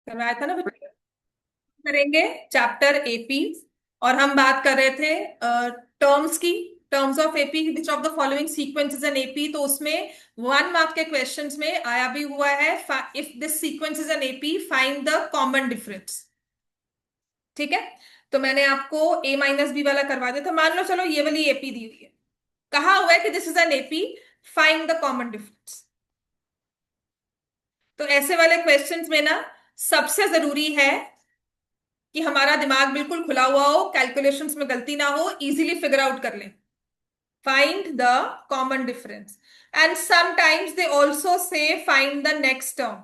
करवाया था ना बच्चे? करेंगे चैप्टर एपी। और हम बात कर रहे थे टर्म्स की। Terms of AP, which of the following sequence is an AP, तो उसमें 1 मार्क के क्वेश्चंस में आया भी हुआ है, if this sequence is an AP find the common difference. ठीक है। तो मैंने आपको ए माइनस बी वाला करवा दिया था। मान लो चलो ये वाली एपी दी हुई है, कहा हुआ है कि this is an AP, find the common difference. तो ऐसे वाले क्वेश्चंस में ना सबसे जरूरी है कि हमारा दिमाग बिल्कुल खुला हुआ हो, कैलकुलेशंस में गलती ना हो, इजीली फिगर आउट कर लें। Find the common difference. And sometimes they also say find the next term.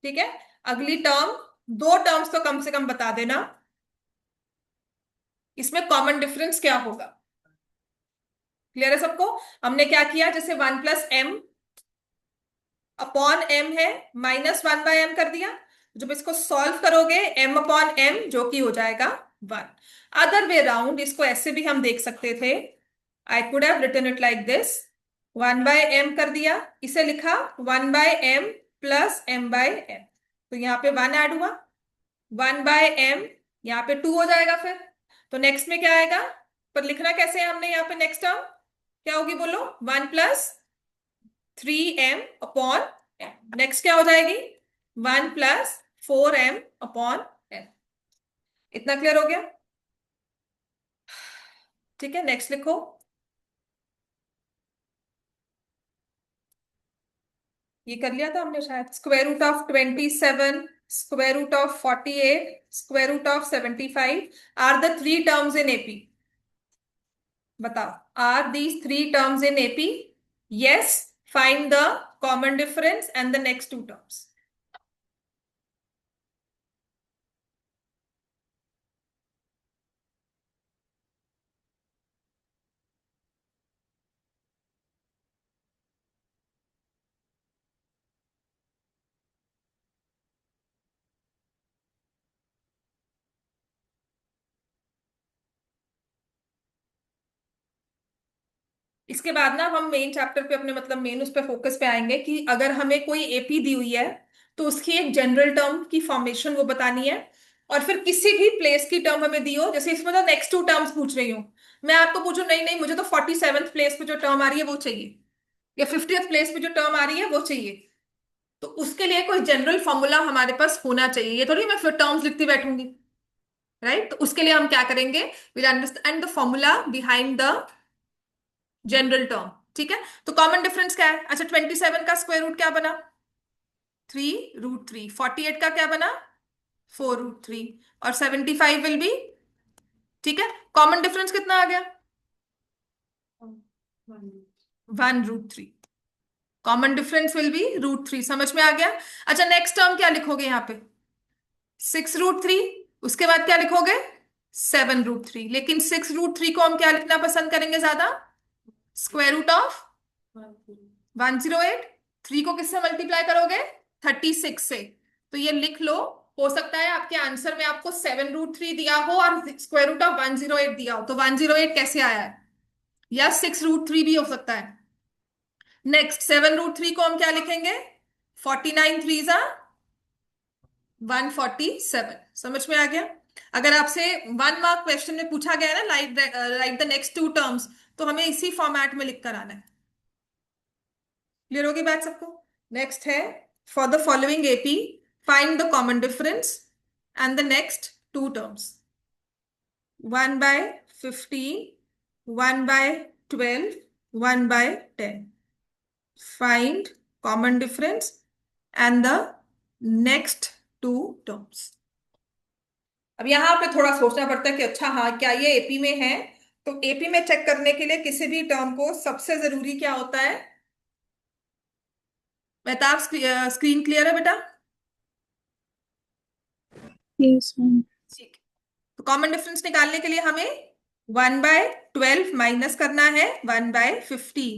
ठीक है। अगली टर्म, दो टर्म्स तो कम से कम बता देना, इसमें कॉमन डिफरेंस क्या होगा। क्लियर है सबको? हमने क्या किया, जैसे 1 + m अपॉन m है, -1/m कर दिया। जब इसको सॉल्व करोगे m/m जो कि हो जाएगा 1। अदर वे राउंड इसको ऐसे भी हम देख सकते थे। I could have written it like this, 1/m कर दिया, इसे लिखा 1/m प्लस m/m। तो यहाँ पे 1 ऐड हुआ, 1/m, यहाँ पे 2 हो जाएगा फिर। तो नेक्स्ट में क्या आएगा, पर लिखना कैसे है हमने यहाँ पे नेक्स्ट टर्म, क्या होगी बोलो? 1 + 3m/m। नेक्स्ट क्या हो जाएगी? 1 + 4m/m। इतना क्लियर हो गया? ठीक है, नेक्स्ट लिखो। ये कर लिया था हमने शायद। √27, √48, √75 are the three terms in AP. बताओ, are these three terms in AP? Yes. Find the common difference and the next two terms. इसके बाद ना हम मेन चैप्टर पे अपने मतलब मेन उस पे फोकस पे आएंगे कि अगर हमें कोई एपी दी हुई है तो उसकी एक जनरल टर्म की फॉर्मेशन वो बतानी है। और फिर किसी भी प्लेस की टर्म हमें दी हो, जैसे इसमें तो नेक्स्ट टू टर्म्स पूछ रही हूँ, मैं आपको पूछूं नहीं नहीं मुझे तो 47th प्लेस पे जो टर्म आ रही है वो चाहिए, या 50th प्लेस पे जो टर्म आ रही है वो चाहिए, तो उसके लिए कोई जनरल फॉर्मूला हमारे पास होना चाहिए। ये थोड़ी मैं फिर टर्म्स लिखती बैठूंगी, राइट? तो उसके लिए हम क्या करेंगे, will understand the formula behind the general term. ठीक है। तो कॉमन डिफरेंस क्या है? अच्छा, 27 का स्क्वायर रूट क्या बना? 3√3। 48 का क्या बना? 4√3। और 75 विल बी, ठीक है, कॉमन डिफरेंस कितना आ गया? 1√3। Common difference will be √3। समझ में आ गया? अच्छा, नेक्स्ट टर्म क्या लिखोगे यहाँ पे? 6√3। उसके बाद क्या लिखोगे? 7√3। लेकिन 6√3 को हम क्या लिखना पसंद करेंगे ज्यादा? Square root of 108। 3 को किससे मल्टीप्लाई करोगे? 36 से। तो ये लिख लो। हो सकता है आपके आंसर में आपको 7√3 दिया हो और स्क्वायर रूट ऑफ 108 दिया हो, तो 108 कैसे आया है? या 6√3 भी हो सकता है। नेक्स्ट 7√3 को हम क्या लिखेंगे? 49 3 147। समझ में आ गया? अगर आपसे 1 मार्क क्वेश्चन में पूछा गया है ना, like the next two terms, तो हमें इसी फॉर्मेट में लिख कर आना है। क्लियर होगी बात सबको? नेक्स्ट है, for the following AP find the common difference and the next two terms. 1/15, 1/12, 1/10। Find common difference and the next two terms. अब यहां पे थोड़ा सोचना पड़ता है कि अच्छा हाँ क्या ये एपी में है। तो एपी में चेक करने के लिए किसी भी टर्म को सबसे जरूरी क्या होता है? मेहताब, स्क्रीन क्लियर है बेटा? Yes ma'am. ठीक। तो कॉमन डिफरेंस निकालने के लिए हमें 1/12 माइनस करना है 1/15।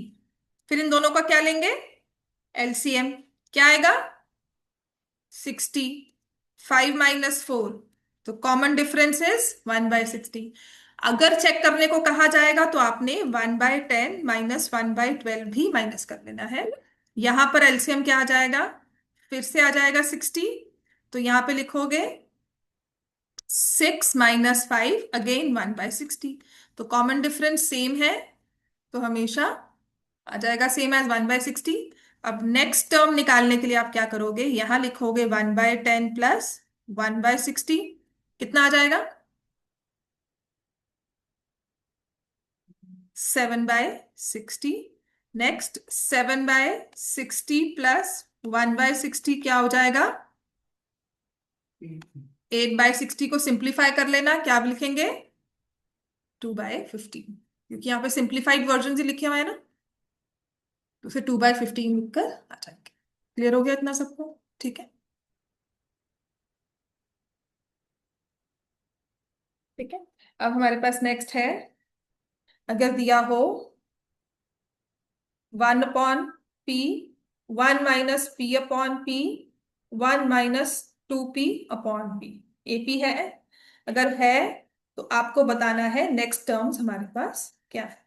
फिर इन दोनों का क्या लेंगे? एलसीएम। क्या आएगा? 60। 5 - 4, तो कॉमन डिफरेंस इज 1/60। अगर चेक करने को कहा जाएगा तो आपने 1/10 - 1/12 भी माइनस कर लेना है। यहां पर एलसीएम क्या आ जाएगा? फिर से आ जाएगा 60। तो यहां पे लिखोगे 6 - 5, अगेन 1/60। तो कॉमन डिफरेंस सेम है, तो हमेशा आ जाएगा सेम एज 1/60। अब नेक्स्ट टर्म निकालने के लिए आप क्या करोगे, यहां लिखोगे 1/10 प्लस 1/60। कितना आ जाएगा? 7/60। नेक्स्ट 7/60 प्लस 1/60 क्या हो जाएगा? 8/60 को सिंप्लीफाई कर लेना, क्या लिखेंगे? 2/15, क्योंकि यहाँ पे सिंप्लीफाइड वर्जन ही लिखे हुए हैं ना, तो उसे 2/15 लिखकर आ जाएंगे। क्लियर हो गया इतना सबको? ठीक है। ठीक है। अब हमारे पास नेक्स्ट है, अगर दिया हो 1/p, 1 - p/p, 1 - 2p/p, एपी है? अगर है तो आपको बताना है नेक्स्ट टर्म्स हमारे पास क्या है।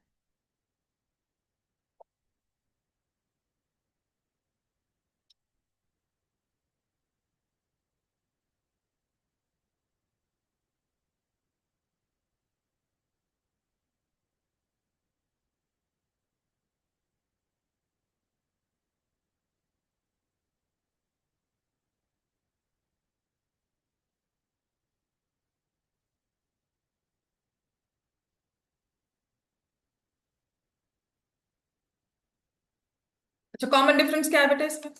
अच्छा, कॉमन डिफरेंस क्या है बेटा इसमें?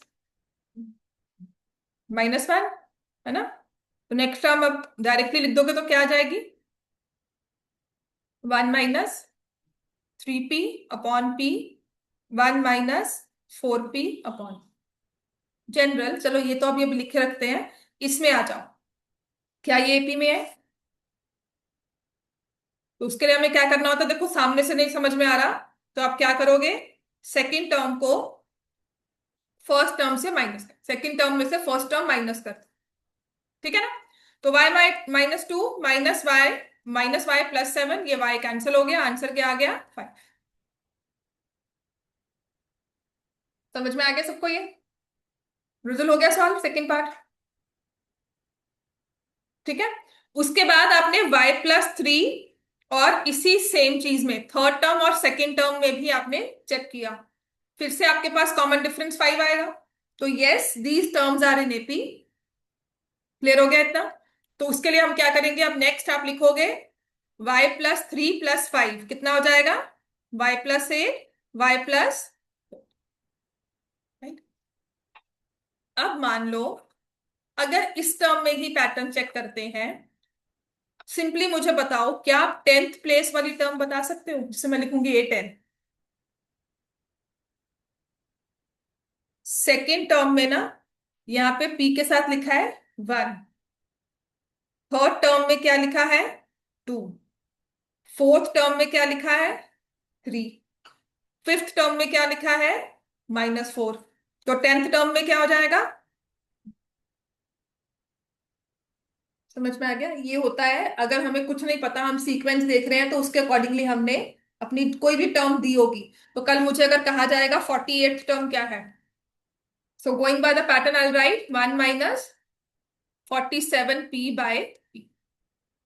-1, है ना? तो नेक्स्ट टर्म अब डायरेक्टली लिख दोगे तो क्या आ जाएगी? 1 - 3p/p, 1 - 4p/, जनरल। चलो ये तो अभी अभी लिखे रखते हैं, इसमें आ जाओ। क्या ये एपी में है? तो उसके लिए हमें क्या करना होता है, देखो सामने से नहीं समझ में आ रहा, तो आप क्या करोगे, सेकेंड टर्म को फर्स्ट टर्म से माइनस कर, सेकेंड टर्म में से फर्स्ट टर्म माइनस कर। ठीक है ना? तो y - 2 -y - y+7, ये y कैंसिल हो गया, आंसर क्या आ गया? 5। समझ में आ गया सबको ये? रिजल्ट हो गया सॉल्व, सेकेंड पार्ट। ठीक है। उसके बाद आपने y+3 और इसी सेम चीज में थर्ड टर्म और सेकेंड टर्म में भी आपने चेक किया, फिर से आपके पास कॉमन डिफरेंस 5 आएगा। तो yes, these terms are in AP. Clear हो गया इतना? तो उसके लिए हम क्या करेंगे, अब नेक्स्ट आप लिखोगे y+3+5 कितना हो जाएगा? y+8, y+। अब मान लो अगर इस टर्म में ही पैटर्न चेक करते हैं, सिंपली मुझे बताओ, क्या आप 10th प्लेस वाली टर्म बता सकते हो जिसे मैं लिखूंगी A10? सेकेंड टर्म में ना, यहाँ पे p के साथ लिखा है 1, थर्ड टर्म में क्या लिखा है? 2, फोर्थ टर्म में क्या लिखा है? 3, फिफ्थ टर्म में क्या लिखा है? -4। तो 10th टर्म में क्या हो जाएगा? समझ में आ गया? ये होता है अगर हमें कुछ नहीं पता, हम सीक्वेंस देख रहे हैं, तो उसके अकॉर्डिंगली हमने अपनी कोई भी टर्म दी होगी। तो कल मुझे अगर कहा जाएगा 48th टर्म क्या है, so going by the pattern I right 1 - 47p/p,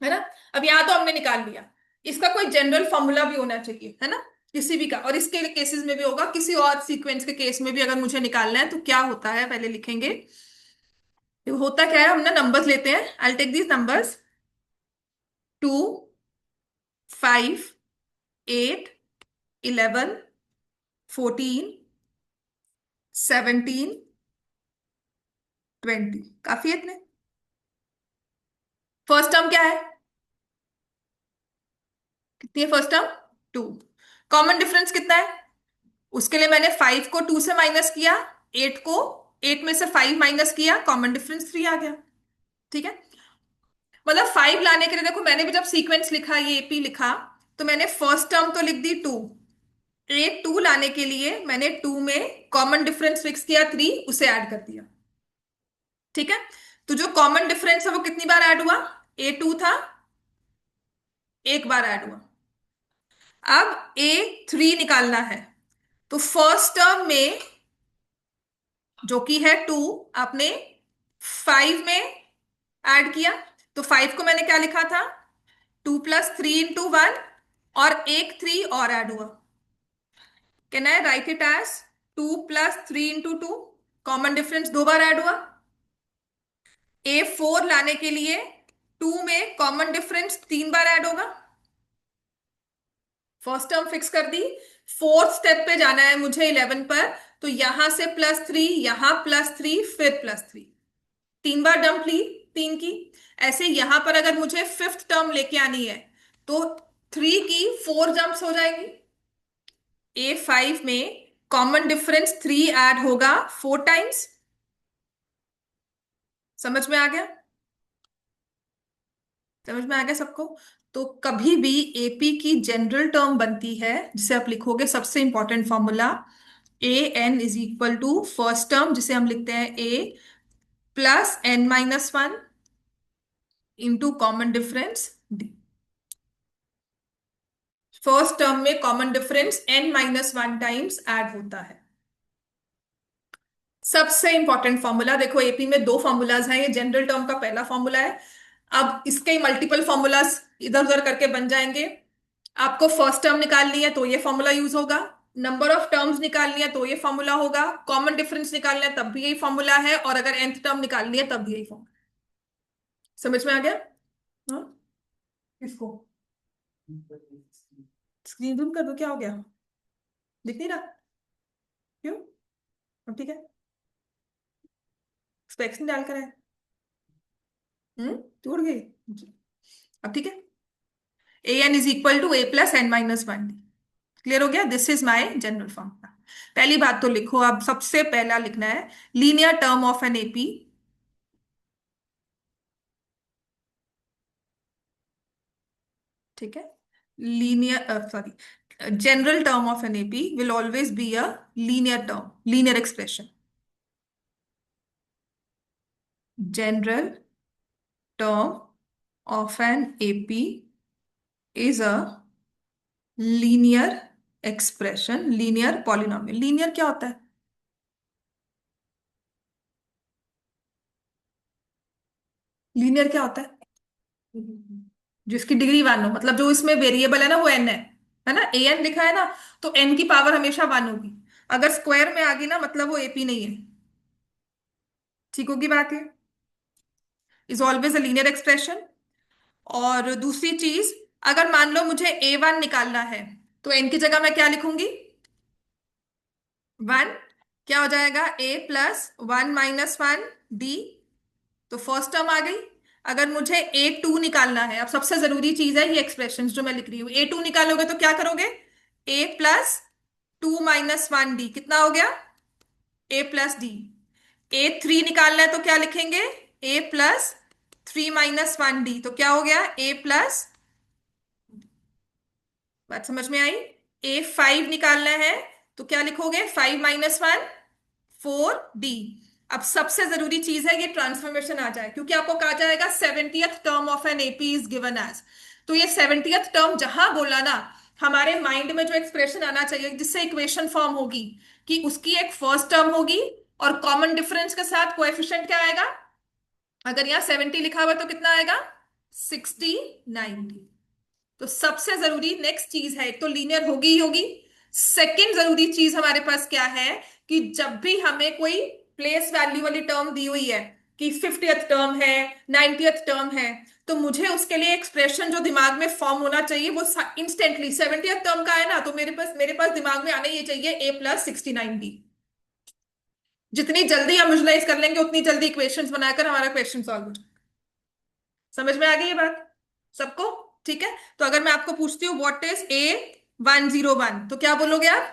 है ना? अब यहां तो हमने निकाल लिया, इसका कोई जनरल फॉर्मूला भी होना चाहिए, है ना? किसी भी का, और इसके केसेस में भी होगा, किसी और सीक्वेंस के केस में भी अगर मुझे निकालना है तो क्या होता है पहले लिखेंगे। तो होता क्या है, हम ना नंबर्स लेते हैं, आई टेक दीज नंबर्स 2, 5, 8, 11, 14, 17, 20। काफी है इतने? फर्स्ट टर्म क्या है? कितनी है फर्स्ट टर्म? 2। कॉमन डिफरेंस कितना है? उसके लिए मैंने 5 को 2 से माइनस किया, 8 को 8 में से 5 माइनस किया, कॉमन डिफरेंस 3 आ गया। ठीक है। मतलब 5 लाने के लिए देखो, मैंने भी जब सीक्वेंस लिखा, ये एपी लिखा, तो मैंने फर्स्ट टर्म तो लिख दी 2, 2 लाने के लिए मैंने 2 में कॉमन डिफरेंस फिक्स किया 3, उसे ऐड कर दिया। ठीक है। तो जो कॉमन डिफरेंस है वो कितनी बार ऐड हुआ? A2 था, एक बार ऐड हुआ। अब A3 निकालना है, तो फर्स्ट टर्म में जो कि है 2, आपने 5 में ऐड किया। तो 5 को मैंने क्या लिखा था, 2 + 3 × 1, और एक 3 और ऐड हुआ। Can I write it as 2 + 3 × 2? Common difference 2 बार ऐड हुआ। A4 लाने के लिए 2 में कॉमन डिफरेंस 3 बार ऐड होगा। फर्स्ट टर्म फिक्स कर दी। फोर्थ स्टेप पे जाना है मुझे 11 पर, तो यहां से +3, यहां +3, फिर +3, 3 बार डंप ली 3 की। ऐसे यहां पर अगर मुझे फिफ्थ टर्म लेके आनी है तो 3 की 4 जंप्स हो जाएंगी। A5 में कॉमन डिफरेंस 3 ऐड होगा 4 टाइम्स। समझ में आ गया? समझ में आ गया सबको? तो कभी भी एपी की जनरल टर्म बनती है जिसे आप लिखोगे, सबसे important formula, an = first term जिसे हम लिखते हैं a + n-1 into common difference d। First term में common difference n-1 times add होता है। सबसे इंपॉर्टेंट फॉर्मूला देखो, एपी में दो फॉर्मूलाज हैं, ये जनरल टर्म का पहला फॉर्मूला है। अब इसके मल्टीपल फॉर्मूलाज इधर उधर करके बन जाएंगे। आपको फर्स्ट टर्म निकालनी है तो ये फॉर्मूला यूज होगा, नंबर ऑफ टर्म्स निकालनी है तो ये फॉर्मूला होगा, कॉमन डिफरेंस निकालना है तब भी यही फॉर्मूला है, और अगर nth टर्म निकालनी है तब भी यही फॉर्मूला। समझ में आ गया? हाँ। किसको? स्क्रीन जूम कर दो, क्या हो गया? दिख नहीं रहा? क्यों? अब ठीक है? स्पेक्स नहीं डाल कर है? टूट गई? अब ठीक है। an = a + n-1। क्लियर हो गया? This is my general formula. पहली बात तो लिखो, अब सबसे पहला लिखना है linear term of an AP. ठीक है? Linear, sorry, general term of an AP will always be a linear term, linear expression. General term of an AP is a linear expression, linear polynomial. Linear क्या होता है? Linear क्या होता है? जिसकी degree 1 हो, मतलब जो इसमें वेरिएबल है ना वो n है ना, an लिखा है ना, तो n की पावर हमेशा 1 होगी। अगर स्क्वायर में आ गई ना, मतलब वो एपी नहीं है। ठीक होगी बात ये? Is always a linear expression. और दूसरी चीज, अगर मान लो मुझे a1 निकालना है तो n की जगह मैं क्या लिखूंगी? 1। क्या हो जाएगा? a + 1 - 1 d। तो फर्स्ट टर्म आ गई। अगर मुझे A2 निकालना है, अब सबसे जरूरी चीज है ये एक्सप्रेशन जो मैं लिख रही हूं, A2 निकालोगे तो क्या करोगे? a + 2 - 1d कितना हो गया? a + d। A3 निकालना है तो क्या लिखेंगे? a + 3 - 1d, तो क्या हो गया? a+। बात समझ में आई? A5 निकालना है तो क्या लिखोगे? 5 - 1 4d। अब सबसे जरूरी चीज है ये ट्रांसफॉर्मेशन आ जाए, क्योंकि आपको कहा जाएगा 70th term of an AP is given as. तो ये 70th टर्म जहां बोला ना, हमारे माइंड में जो एक्सप्रेशन आना चाहिए जिससे इक्वेशन फॉर्म होगी, कि उसकी एक फर्स्ट टर्म होगी और कॉमन डिफरेंस के साथ कोएफिशिएंट क्या आएगा? अगर यहाँ 70 लिखा हुआ है तो कितना आएगा? 60 90। तो सबसे जरूरी नेक्स्ट चीज है, एक तो लीनियर होगी ही होगी। सेकंड जरूरी चीज हमारे पास क्या है, कि जब भी हमें कोई प्लेस वैल्यू वाली टर्म दी हुई है, कि 50th टर्म है, 90th टर्म है, तो मुझे उसके लिए एक्सप्रेशन जो दिमाग में फॉर्म होना चाहिए वो इंस्टेंटली 70th टर्म का है ना, तो मेरे पास दिमाग में आना ये चाहिए a + 69d। जितनी जल्दी हम विजुलाइज कर लेंगे उतनी जल्दी इक्वेशंस बनाकर हमारा क्वेश्चन सॉल्व हो जाएगा। समझ में आ गई ये बात सबको? ठीक है? तो अगर मैं आपको पूछती हूँ व्हाट इज A101, तो क्या बोलोगे आप?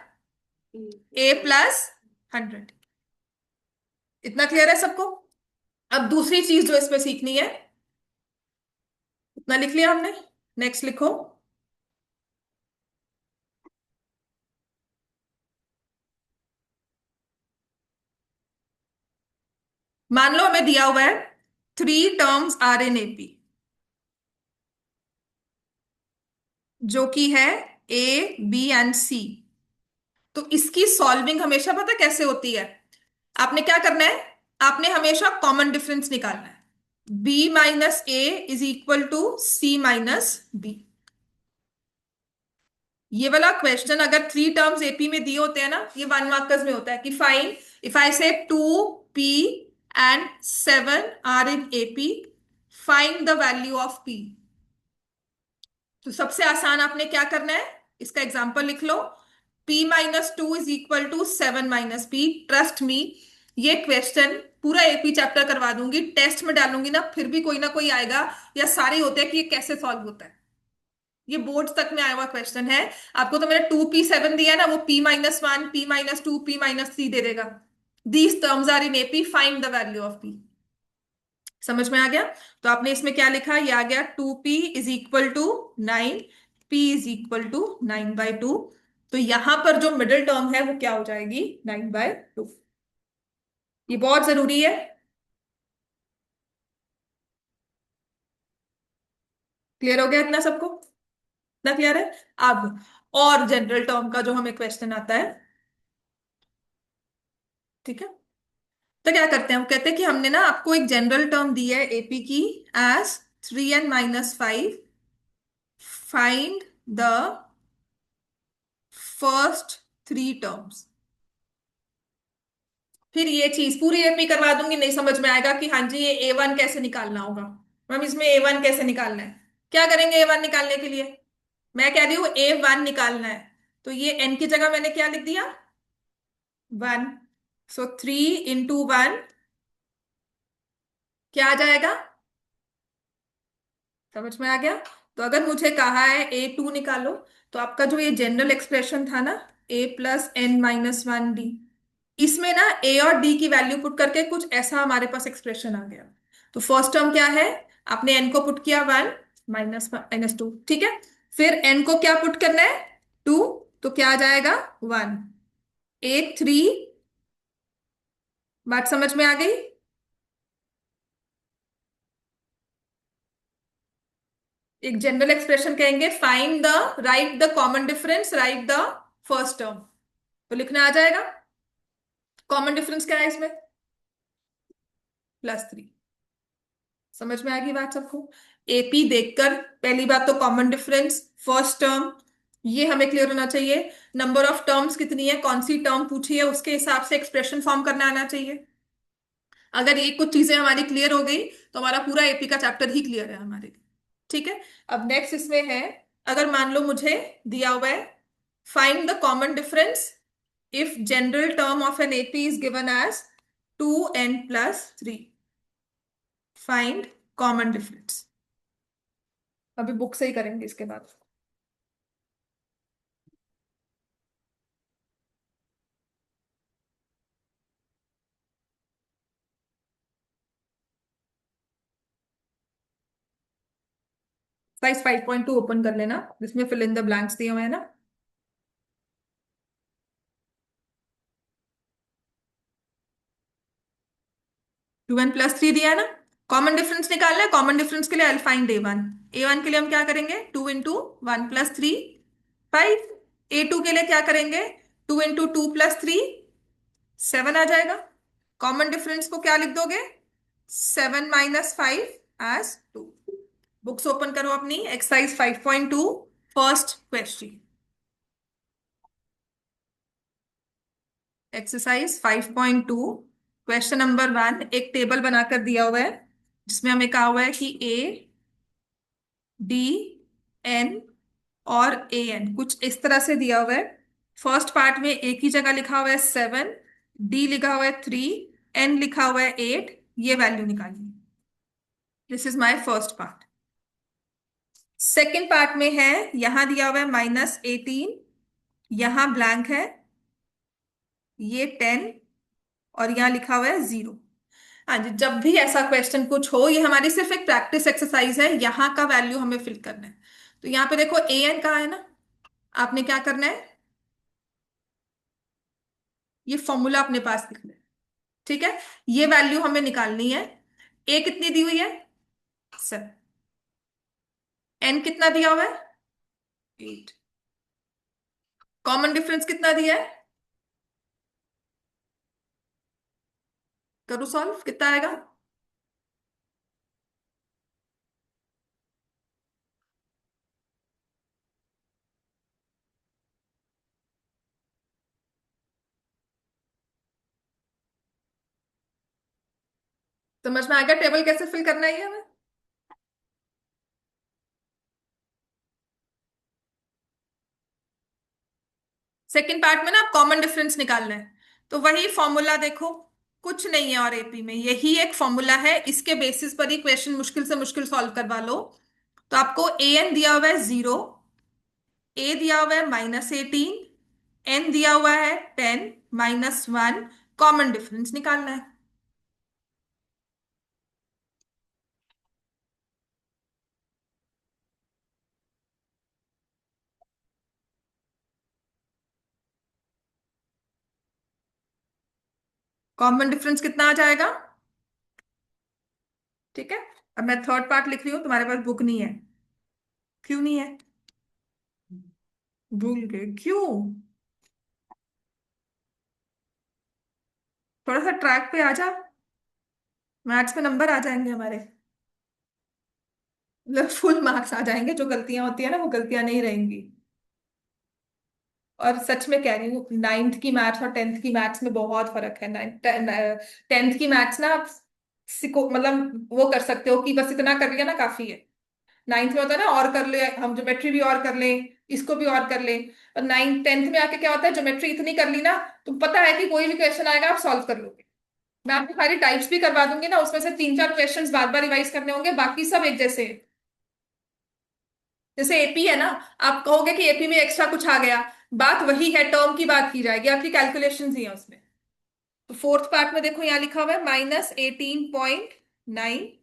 a + 100। इतना क्लियर है सबको? अब दूसरी चीज जो इसमें सीखनी है, इतना लिख लिया हमने। नेक्स्ट लिखो। मान लो हमें दिया हुआ है 3 टर्म्स आर इन एपी, जो कि है A B एंड C। तो इसकी सॉल्विंग हमेशा पता कैसे होती है? आपने क्या करना है, आपने हमेशा कॉमन डिफरेंस निकालना है। B minus A is equal to C minus B. ये वाला क्वेश्चन अगर 3 टर्म्स एपी में दिए होते हैं ना, ये 1 मार्कर्स में होता है कि fine if I say 2p and 7 are in AP, find the value of p। तो सबसे आसान आपने क्या करना है, इसका एग्जांपल लिख लो। p minus two is equal to 7 - p। Trust me, ये क्वेश्चन पूरा एपी चैप्टर करवा दूंगी, टेस्ट में डालूंगी ना, फिर भी कोई ना कोई आएगा या सारे होते हैं कि ये कैसे सॉल्व होता है। ये बोर्ड तक में आया हुआ क्वेश्चन है। आपको तो मैंने 2p7 दिया है ना, वो p-1, p-2, p-3 दे देगा। These terms are in AP, find the value of p। समझ में आ गया? तो आपने इसमें क्या लिखा, ये आ गया 2p is equal to 9, p is equal to 9/2। तो यहां पर जो मिडिल टर्म है वो क्या हो जाएगी, 9/2। ये बहुत जरूरी है। क्लियर हो गया इतना सबको? इतना क्लियर है? अब और जनरल टर्म का जो हमें क्वेश्चन आता है, ठीक है, तो क्या करते हैं, हम कहते हैं कि हमने ना आपको एक जनरल टर्म दी है एपी की, as 3n - 5, find the first 3 terms. फिर ये चीज पूरी एपी करवा दूंगी, नहीं समझ में आएगा कि हाँ जी ये A1 कैसे निकालना होगा, मैम इसमें A1 कैसे निकालना है, क्या करेंगे A1 निकालने के लिए? मैं कह रही हूँ A1 निकालना है, तो ये n की जगह मैंने क्या लिख दिया, 1। सो 3 × 1 क्या आ जाएगा? समझ में आ गया? तो अगर मुझे कहा है A2 निकालो, तो आपका जो ये जनरल एक्सप्रेशन था ना, A+n - 1d, इसमें ना ए और डी की वैल्यू पुट करके कुछ ऐसा हमारे पास एक्सप्रेशन आ गया। तो फर्स्ट टर्म क्या है, आपने एन को पुट किया 1 -2, ठीक है। फिर एन को क्या पुट करना है, 2, तो क्या आ जाएगा 1। A3, बात समझ में आ गई? एक जनरल एक्सप्रेशन कहेंगे, find the, right the common difference, right the first term, तो लिखना आ जाएगा। कॉमन डिफरेंस क्या है इसमें, +3। समझ में आ गई बात सबको? एपी देखकर पहली बात तो कॉमन डिफरेंस, फर्स्ट टर्म, ये हमें क्लियर होना चाहिए। नंबर ऑफ टर्म्स कितनी है, कौन सी टर्म पूछी है, उसके हिसाब से एक्सप्रेशन फॉर्म करना आना चाहिए। अगर ये कुछ चीजें हमारी क्लियर हो गई, तो हमारा पूरा एपी का चैप्टर ही क्लियर है हमारे लिए। ठीक है। अब नेक्स्ट इसमें है, अगर मान लो मुझे दिया हुआ है, find the common difference if general term of an AP is given as 2n+3, find common difference. अभी बुक से ही करेंगे इसके बाद। साइज 5.2 ओपन कर लेना, जिसमें फिल इन द ब्लैंक्स दिए हुए हैं ना। 2n+3 दिया है ना। कॉमन डिफरेंस निकालना है, कॉमन डिफरेंस के लिए आई फाइंड A1। A1 के लिए हम क्या करेंगे, 2 × 1 + 3, 5। A2 के लिए क्या करेंगे, 2 × 2 + 3, 7 आ जाएगा। कॉमन डिफरेंस को क्या लिख दोगे, 7 - 5 एज 2। बुक्स ओपन करो अपनी, exercise 5.2, first question. Exercise 5.2, question number 1, एक टेबल बनाकर दिया हुआ है, जिसमें हमें कहा हुआ है कि ए, डी, एन और ए एन कुछ इस तरह से दिया हुआ है। फर्स्ट पार्ट में ए की जगह लिखा हुआ है 7, डी लिखा हुआ है 3, एन लिखा हुआ है 8, ये वैल्यू निकालिए। This is my first part. Second part में है, यहां दिया हुआ है -18, यहां ब्लैंक है, ये 10, और यहां लिखा हुआ है 0। हाँ जी, जब भी ऐसा क्वेश्चन कुछ हो, ये हमारी सिर्फ एक प्रैक्टिस एक्सरसाइज है, यहाँ का वैल्यू हमें फिल करना है। तो यहाँ पे देखो ए एन कहा है ना, आपने क्या करना है, ये फॉर्मूला अपने पास लिखना है। ठीक है, ये वैल्यू हमें निकालनी है। ए कितनी दी हुई है, 7। एन कितना दिया हुआ है, 8। कॉमन डिफरेंस कितना दिया है, करूँ सॉल्व, कितना आएगा? समझ में आ गया टेबल कैसे फिल करना है ये हमें? सेकंड पार्ट में ना आप कॉमन डिफरेंस निकालना है, तो वही फॉर्मूला देखो, कुछ नहीं है और एपी में यही एक फॉर्मूला है, इसके बेसिस पर ही क्वेश्चन मुश्किल से मुश्किल सॉल्व करवा लो। तो आपको ए एन दिया हुआ है 0, ए दिया हुआ है -18, एन दिया हुआ है 10, -1, कॉमन डिफरेंस निकालना है। कॉमन डिफरेंस कितना आ जाएगा? ठीक है, अब मैं थर्ड पार्ट लिख रही हूँ, तुम्हारे पास बुक नहीं है। क्यों नहीं है? भूल गए क्यों? थोड़ा सा ट्रैक पे आ जा, मैथ्स में नंबर आ जाएंगे हमारे, मतलब फुल मार्क्स आ जाएंगे, जो गलतियां होती है ना वो गलतियां नहीं रहेंगी। और सच में कह रही हूँ, नाइन्थ की मैथ्स और टेंथ की मैथ्स में बहुत फर्क है। टेंथ की मैथ्स ना आप सिको मतलब वो कर सकते हो कि बस इतना कर लिया ना काफी है। नाइन्थ में होता है ना और कर ले, हम ज्योमेट्री भी और कर लें, इसको भी और कर लें। और नाइन्थ टेंथ में आके क्या होता है, ज्योमेट्री इतनी कर ली ना, तो पता है कि कोई भी क्वेश्चन आएगा आप सॉल्व कर लोगे। मैं आपको सारी टाइप्स भी करवा दूंगी ना, उसमें से 3-4 क्वेश्चंस बार बार रिवाइज करने होंगे, बाकी सब एक जैसे हैं। जैसे एपी है ना, आप कहोगे कि एपी में एक्स्ट्रा कुछ आ गया, बात वही है, टर्म की बात की जाएगी, आपकी कैलकुलेशंस ही है उसमें। तो फोर्थ पार्ट में देखो, यहाँ लिखा हुआ है -18.9,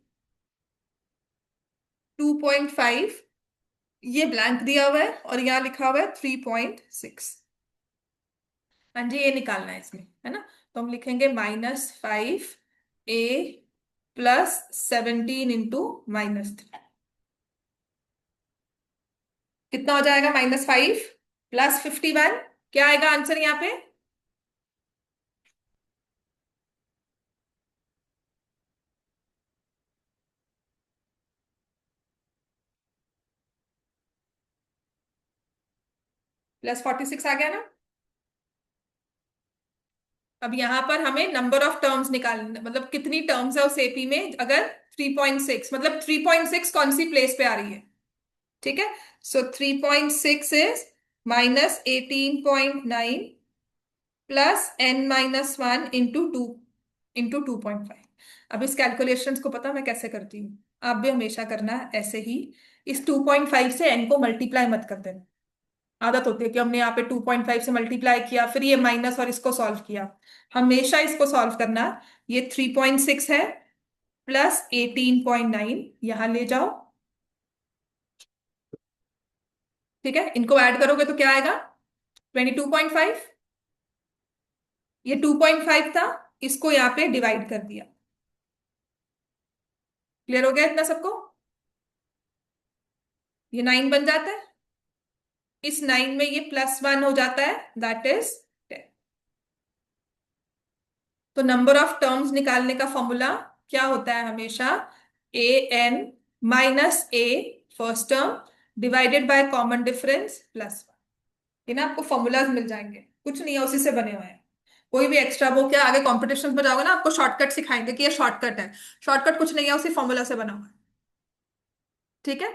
2.5, ये ब्लैंक दिया हुआ है, और यहाँ लिखा हुआ है 3.6। हाँ जी, ये निकालना है इसमें, है ना? तो हम लिखेंगे -5 a +17 इंटू कितना हो जाएगा? -5 +51, क्या आएगा आंसर यहाँ पे? +46 आ गया ना? अब यहाँ पर हमें नंबर ऑफ टर्म्स निकालना, मतलब कितनी टर्म्स है उस एपी में, अगर 3.6, मतलब 3.6 कौन सी प्लेस पे आ रही है। ठीक है, सो 3.6 इज -18.9 +n-1 इंटू 2.5। अब इस कैलकुलेशंस को पता मैं कैसे करती हूँ, आप भी हमेशा करना ऐसे ही। इस 2.5 से n को मल्टीप्लाई मत कर देना। आदत होती है कि हमने यहाँ पे 2.5 से मल्टीप्लाई किया, फिर ये माइनस और इसको सॉल्व किया। हमेशा इसको सॉल्व करना। ये 3.6 है, +18.9 यहां ले जाओ। ठीक है, इनको ऐड करोगे तो क्या आएगा? 22.5। ये 2.5 था, इसको यहाँ पे डिवाइड कर दिया। क्लियर हो गया इतना सबको? ये 9 बन जाता है, इस 9 में ये +1 हो जाता है, दैट इज 10। तो नंबर ऑफ टर्म्स निकालने का फॉर्मूला क्या होता है हमेशा? an - a first term divided by common difference +1। ये ना आपको फॉर्मूलाज मिल जाएंगे, कुछ नहीं है, उसी से बने हुए हैं। कोई भी एक्स्ट्रा वो क्या, आगे कॉम्पिटिशन में जाओगे ना आपको शॉर्टकट सिखाएंगे कि ये शॉर्टकट है। शॉर्टकट कुछ नहीं है, उसी फॉर्मूला से बना हुआ है। ठीक है,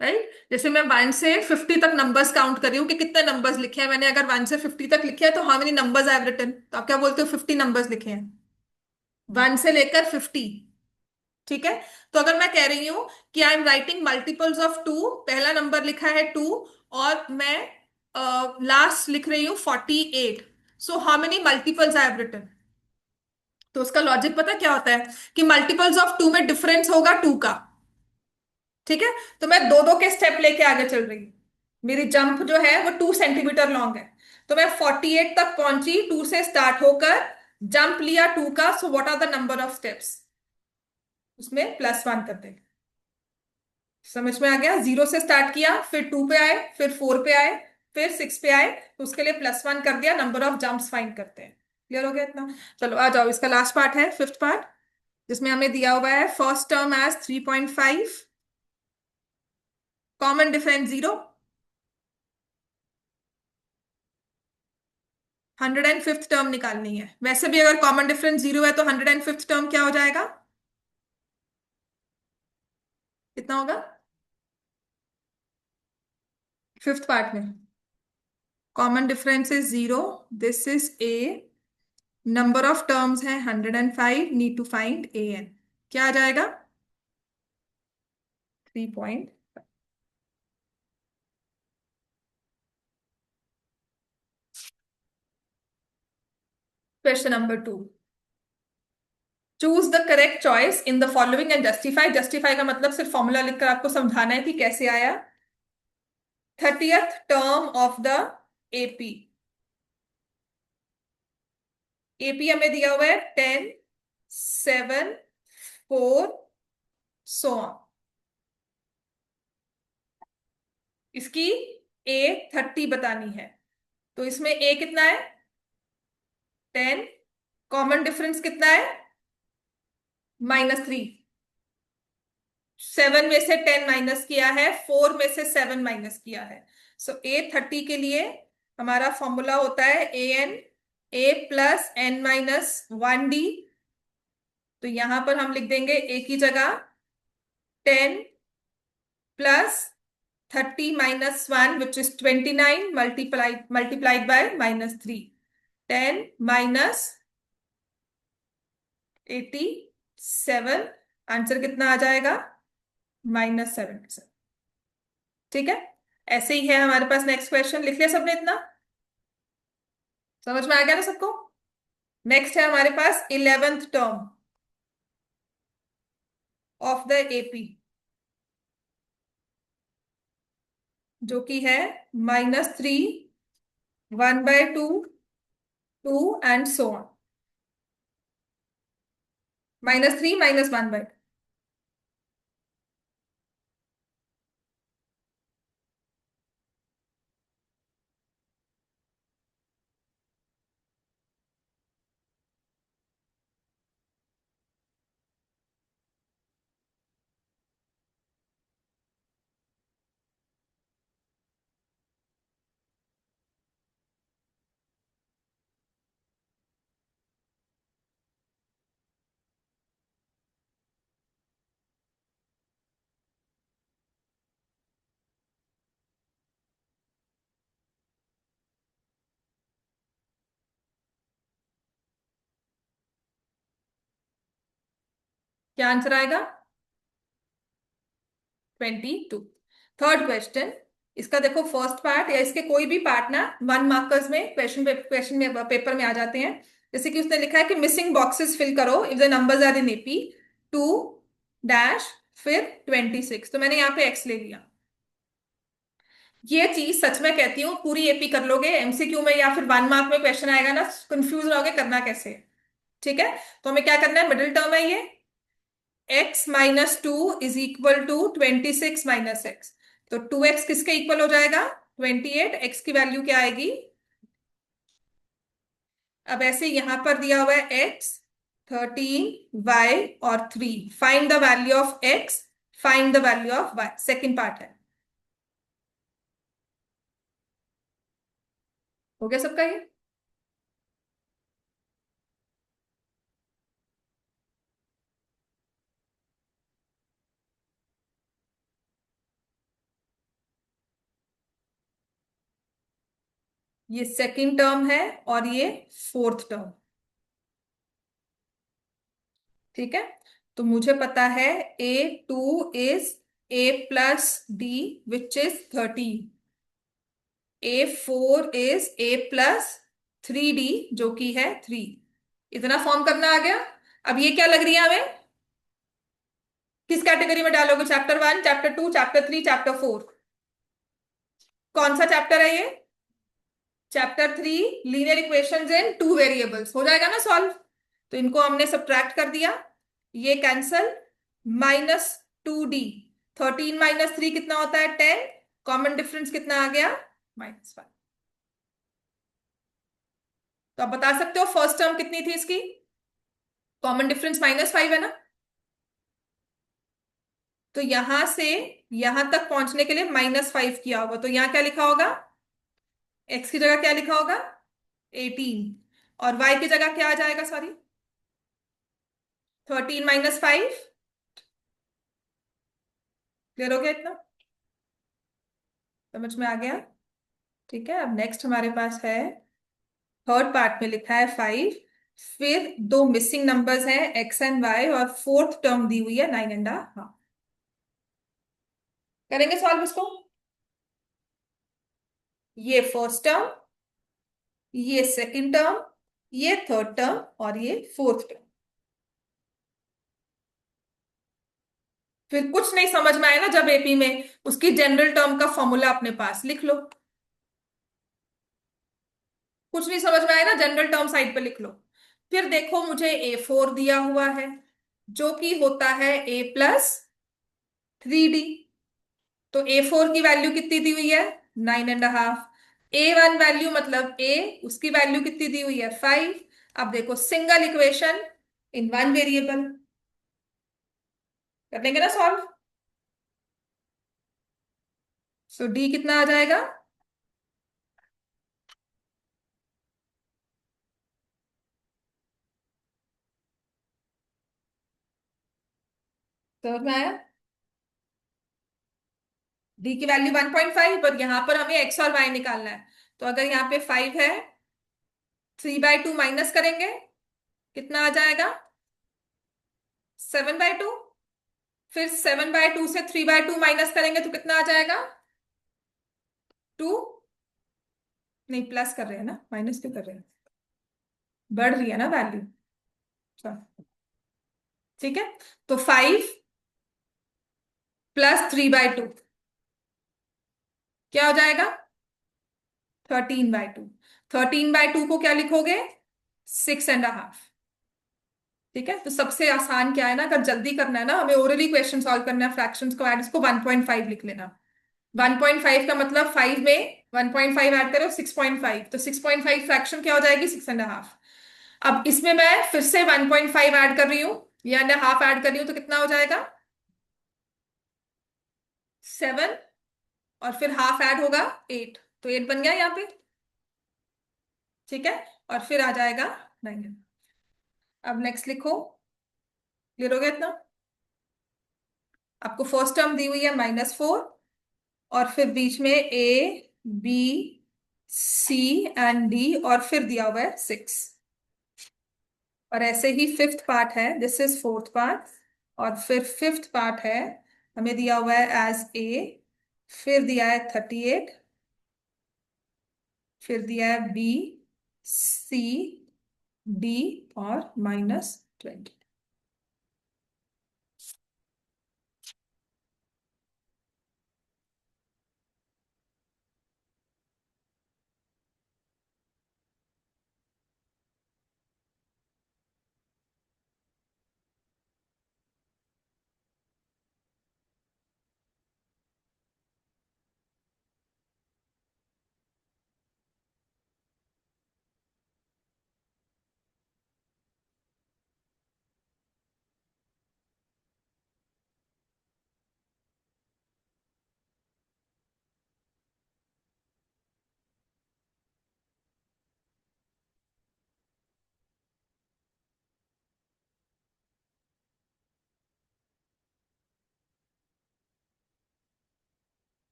राइट? जैसे मैं 1 से 50 तक नंबर्स काउंट कर रही हूँ कि कितने नंबर्स लिखे हैं मैंने, अगर 1 से 50 तक लिखे हैं तो how many numbers I have written, तो आप क्या बोलते हो? 50 नंबर्स लिखे हैं, 1 से लेकर 50। ठीक है, तो अगर मैं कह रही हूं कि I am writing multiples of 2, पहला नंबर लिखा है 2, और मैं लास्ट लिख रही हूँ 48, so how many multiples I have written? तो उसका लॉजिक पता क्या होता है कि मल्टीपल्स ऑफ 2 में डिफरेंस होगा 2 का। ठीक है, तो मैं दो दो के स्टेप लेके आगे चल रही हूँ। मेरी जंप जो है वो 2 सेंटीमीटर लॉन्ग है, तो मैं 48 तक पहुंची, 2 से स्टार्ट होकर जंप लिया 2 का, so what are the number of steps? उसमें +1 कर देंगे। समझ में आ गया? 0 से स्टार्ट किया, फिर 2 पे आए, फिर 4 पे आए, फिर 6 पे आए, तो उसके लिए +1 कर दिया, नंबर ऑफ जंप्स फाइंड करते हैं। क्लियर हो गया इतना? चलो आ जाओ, इसका लास्ट पार्ट है, फिफ्थ पार्ट, जिसमें हमें दिया हुआ है first term as 3.5, common difference 0, 105th term निकालनी है। वैसे भी अगर कॉमन डिफरेंस 0 है तो 105th टर्म क्या हो जाएगा? कितना होगा फिफ्थ पार्ट में? Common difference is 0, this is a, number of terms है 105, need to find a n. क्या आ जाएगा? 3 point. Question number 2, choose the correct choice in the following and justify. Justify का मतलब सिर्फ फॉर्मूला लिखकर आपको समझाना है कि कैसे आया। 30th term of the AP, AP हमें दिया हुआ है 10, 7, 4, सो ऑन। इसकी ए 30 बतानी है, तो इसमें ए कितना है? 10, कॉमन डिफरेंस कितना है? -3, 7 में से 10 माइनस किया है, 4 में से 7 माइनस किया है। सो A30 के लिए हमारा फॉर्मूला होता है an, a+n-1d। तो यहां पर हम लिख देंगे a की जगह 10 plus 30 - 1 which is 29 multiplied by -3, 10 minus 87। Answer कितना आ जाएगा? -7। ठीक है, ऐसे ही है हमारे पास। नेक्स्ट क्वेश्चन लिख लिया सबने इतना? समझ में आ गया ना सबको? नेक्स्ट है हमारे पास 11th term of the AP, जो कि है -3, 1/2, 2 एंड सो ऑन। -3 -1/2। क्या आंसर आएगा? 22। थर्ड क्वेश्चन, इसका देखो फर्स्ट पार्ट या इसके कोई भी पार्ट ना 1 मार्कर्स में क्वेश्चन में पेपर में आ जाते हैं। जैसे कि उसने लिखा है कि मिसिंग बॉक्सेस फिल करो if the numbers are in AP 2 dash फिर 26, तो मैंने यहाँ पे एक्स ले लिया। ये चीज सच में कहती हूँ, पूरी एपी कर लोगे, एमसीक्यू में या फिर 1 मार्क में क्वेश्चन आएगा ना, कंफ्यूज रहोगे करना कैसे है। ठीक है, तो हमें क्या करना है, मिडिल टर्म है ये, x-2 is equal to 26 - x। तो 2x किसके इक्वल हो जाएगा? 28। x की वैल्यू क्या आएगी? अब ऐसे यहां पर दिया हुआ है x, 13, y और 3। Find the value of x, find the value of y, second part है। हो गया सबका ये? ये सेकेंड टर्म है और ये फोर्थ टर्म। ठीक है, तो मुझे पता है A2 is A+D which is 13, A4 is A+3D जो कि है 3। इतना फॉर्म करना आ गया। अब ये क्या लग रही है हमें, किस कैटेगरी में डालोगे? Chapter 1, chapter 2, chapter 3, chapter 4? कौन सा चैप्टर है ये? चैप्टर 3, लीनियर इक्वेशंस इन 2 वेरिएबल्स। हो जाएगा ना सॉल्व? तो इनको हमने सब्ट्रैक्ट कर दिया, ये कैंसल, -2D, 13 - 3 कितना होता है? 10, कॉमन डिफरेंस कितना आ गया? -1। तो आप बता सकते हो फर्स्ट टर्म कितनी थी इसकी? कॉमन डिफरेंस -5 है ना। तो यहां से यहां तक पहुंचने के लिए -5 किया होगा, तो यहां क्या लिखा होगा? एक्स की जगह क्या लिखा होगा? 18। और वाई की जगह क्या आ जाएगा, सॉरी? 13 - 5। क्लियर हो गया इतना? समझ में आ गया? ठीक है, अब नेक्स्ट हमारे पास है थर्ड पार्ट में लिखा है 5। फिर दो मिसिंग नंबर्स हैं एक्स एंड वाई, और फोर्थ टर्म दी हुई है 9.5। करेंगे सॉल्व इसको। ये फर्स्ट टर्म, ये सेकंड टर्म, ये थर्ड टर्म, और ये फोर्थ टर्म। फिर कुछ नहीं समझ में आया ना जब एपी में, उसकी जनरल टर्म का फॉर्मूला अपने पास लिख लो। कुछ नहीं समझ में आया ना, जनरल टर्म साइड पे लिख लो। फिर देखो मुझे A4 दिया हुआ है, जो कि होता है A + 3D। तो A4 की वैल्यू कितनी दी हुई है? 9.5। A1 वैल्यू मतलब A, उसकी वैल्यू कितनी दी हुई है? 5। अब देखो single equation in one variable, कर लेंगे ना सॉल्व। सो D कितना आ जाएगा? समझ में आया? D की वैल्यू 1.5, और यहां पर हमें x और y निकालना है। तो अगर यहाँ पे 5 है, 3/2 माइनस करेंगे, कितना आ जाएगा? 7/2। फिर 7/2 से 3/2 माइनस करेंगे तो कितना आ जाएगा? 2। नहीं, प्लस कर रहे हैं ना, माइनस क्यों कर रहे हैं? बढ़ रही है ना वैल्यू। चलो, ठीक है। तो 5 + 3/2 क्या हो जाएगा? 13/2। 13/2 को क्या लिखोगे? 6.5। ठीक है, तो सबसे आसान क्या है ना, अगर जल्दी करना है ना, हमें ओरली क्वेश्चन सॉल्व करना है, फ्रैक्शंस को ऐड, इसको 1.5 लिख लेना। 1.5 का मतलब 5 में 1.5 ऐड करो 6.5, तो 6.5 फ्रैक्शन क्या हो जाएगी? 6.5। अब इसमें मैं फिर से 1.5 ऐड कर रही हूँ, या हाफ ऐड कर रही हूँ, तो कितना हो जाएगा? 7। और फिर हाफ ऐड होगा 8, तो 8 बन गया यहाँ पे। ठीक है, और फिर आ जाएगा 9। अब नेक्स्ट लिखो। क्लियर हो गया इतना? आपको फर्स्ट टर्म दी हुई है -4, और फिर बीच में A B C and D, और फिर दिया हुआ है 6। और ऐसे ही फिफ्थ पार्ट है, दिस इज फोर्थ पार्ट, और फिर फिफ्थ पार्ट है, हमें दिया हुआ है एज A, फिर दिया है 38, फिर दिया है B C D, और -20।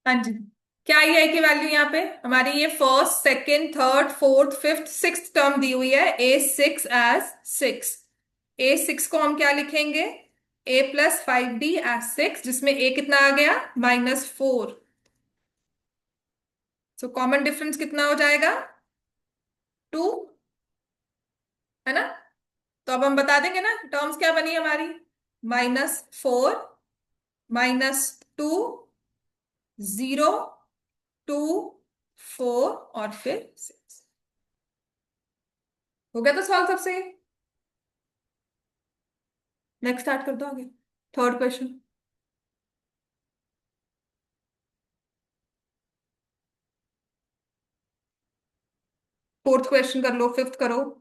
हाँ जी। क्या आई है की वैल्यू यहाँ पे हमारी? ये first second third fourth fifth six term दी हुई है, A6 एज 6। A6 को हम क्या लिखेंगे? A + 5D एज 6, जिसमें A कितना आ गया? -4। सो कॉमन डिफरेंस कितना हो जाएगा? 2, है ना। तो अब हम बता देंगे ना टर्म्स क्या बनी हमारी। -4, -2, 0, 2, 4 और फिर 6। हो गया तो सॉल्व सबसे। नेक्स्ट स्टार्ट कर दो आगे। Third question. फोर्थ क्वेश्चन कर लो, फिफ्थ करो।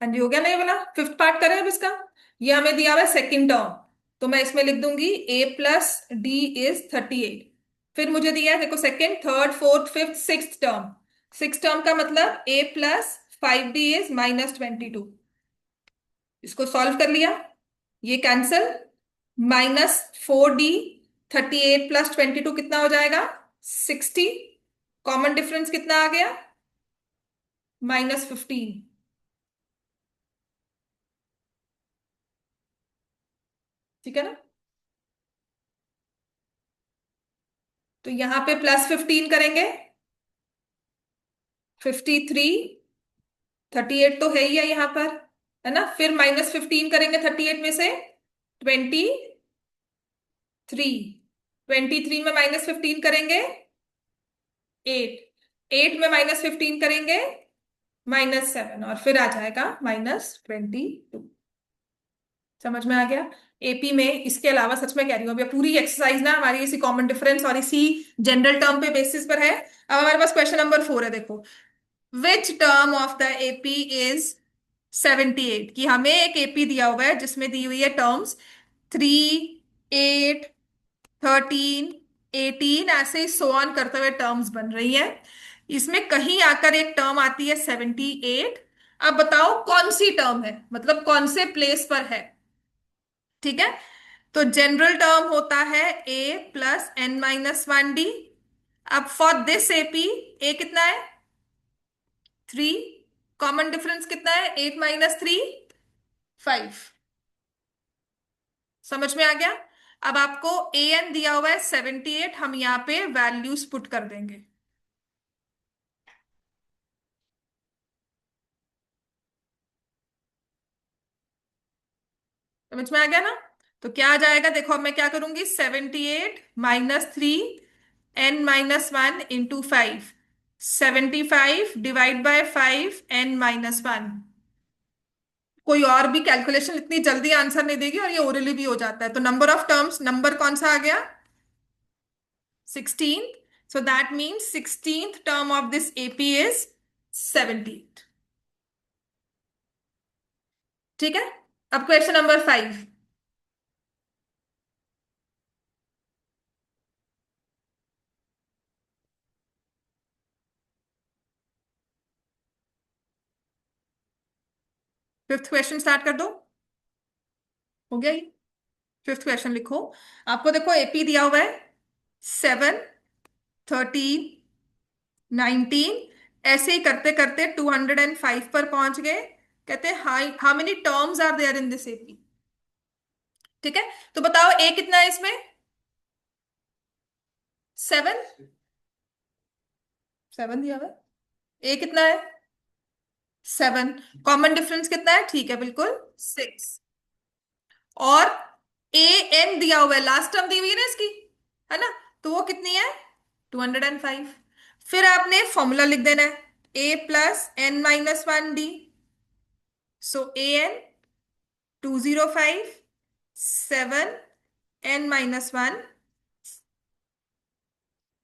हाँ जी, हो गया नहीं बोला, फिफ्थ पार्ट करें अब इसका। ये हमें दिया हुआ है सेकेंड टर्म, तो मैं इसमें लिख दूंगी a+d=38। फिर मुझे दिया है देखो second, third, fourth, fifth, sixth term. Six term का मतलब a+5d=-22। इसको सॉल्व कर लिया, ये कैंसल। -4d, 38 + 22 कितना हो जाएगा? 60। कॉमन डिफरेंस कितना आ गया? -15। ठीक है ना? तो यहां पे +15 करेंगे, 53। 38 तो है ही है यहाँ पर, है ना? फिर -15 करेंगे 38 में से, 23। 23 में -15 करेंगे, 8। 8 में -15 करेंगे, -7, और फिर आ जाएगा -22। समझ में आ गया? एपी में इसके अलावा सच में कह रही हूँ, अभी पूरी एक्सरसाइज ना हमारी इसी कॉमन डिफरेंस और इसी जनरल टर्म पे बेसिस पर है। अब हमारे पास क्वेश्चन नंबर 4 है, देखो। विच term of the AP is 78? कि हमें एक एपी दिया हुआ है जिसमें दी हुई है टर्म्स 3, 8, 13, 18, ऐसे ही सो ऑन करते हुए टर्म्स बन रही है। इसमें कहीं आकर एक टर्म आती है 78। अब बताओ कौन सी टर्म है, मतलब कौन से प्लेस पर है। ठीक है, तो जनरल टर्म होता है a+n-1d। अब फॉर दिस एपी ए कितना है? 3। कॉमन डिफरेंस कितना है? 8 - 3, 5। समझ में आ गया? अब आपको ए एन दिया हुआ है 78, हम यहां पे वैल्यूज पुट कर देंगे। समझ में आ गया ना? तो क्या आ जाएगा, देखो अब मैं क्या करूंगी, 78 - 3 n-1 × 5, 75 ÷ 5 n-1। कोई और भी कैलकुलेशन इतनी जल्दी आंसर नहीं देगी, और ये ओरली भी हो जाता है। तो नंबर ऑफ टर्म्स, नंबर कौन सा आ गया? 16th। So that means 16th term of this AP is 17th। ठीक है, अब question number 5। Fifth question start कर दो। हो गया ही। फिफ्थ क्वेश्चन लिखो। आपको देखो एपी दिया हुआ है 7, 13, 19, ऐसे ही करते करते 205 पर पहुंच गए। कहते हैं how many terms are there in this AP. ठीक है, तो बताओ ए कितना है इसमें? 7। 7 दिया हुआ है। ए कितना है? 7। कॉमन डिफरेंस कितना है? ठीक है, बिल्कुल 6। और ए एन दिया हुआ है, लास्ट टर्म दी हुई है ना इसकी, है ना? तो वो कितनी है? 205। फिर आपने फॉर्मूला लिख देना है a+n-1d। So an 205, 7 n-1।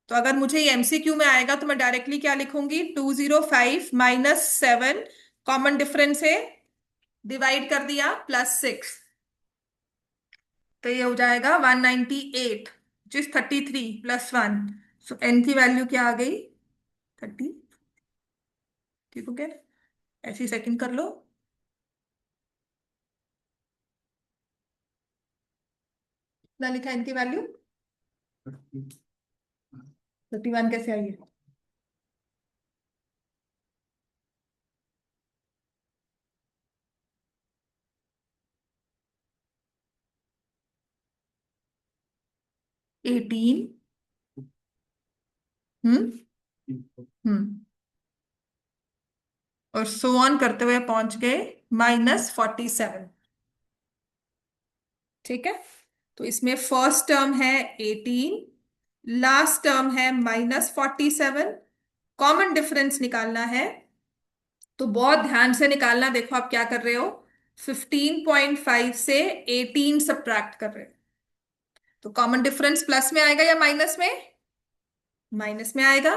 तो अगर मुझे ये एमसीक्यू में आएगा तो मैं डायरेक्टली क्या लिखूंगी, 205 - 7, कॉमन डिफरेंस है, डिवाइड कर दिया, +6। तो ये हो जाएगा 198, जिस 33 + 1। सो एन की वैल्यू क्या आ गई? 30। ठीक हो गया? ऐसे ही सेकंड कर लो। कितना लिखा है इनकी वैल्यू? 31 कैसे आई है? 18। हम्म। हम्म। और सो ऑन करते हुए पहुंच गए -47। ठीक है। तो इसमें फर्स्ट टर्म है 18, लास्ट टर्म है -47। कॉमन डिफरेंस निकालना है, तो बहुत ध्यान से निकालना। देखो आप क्या कर रहे हो, 15.5 से 18 सब्ट्रैक्ट कर रहे हो। तो कॉमन डिफरेंस प्लस में आएगा या माइनस में? माइनस में आएगा।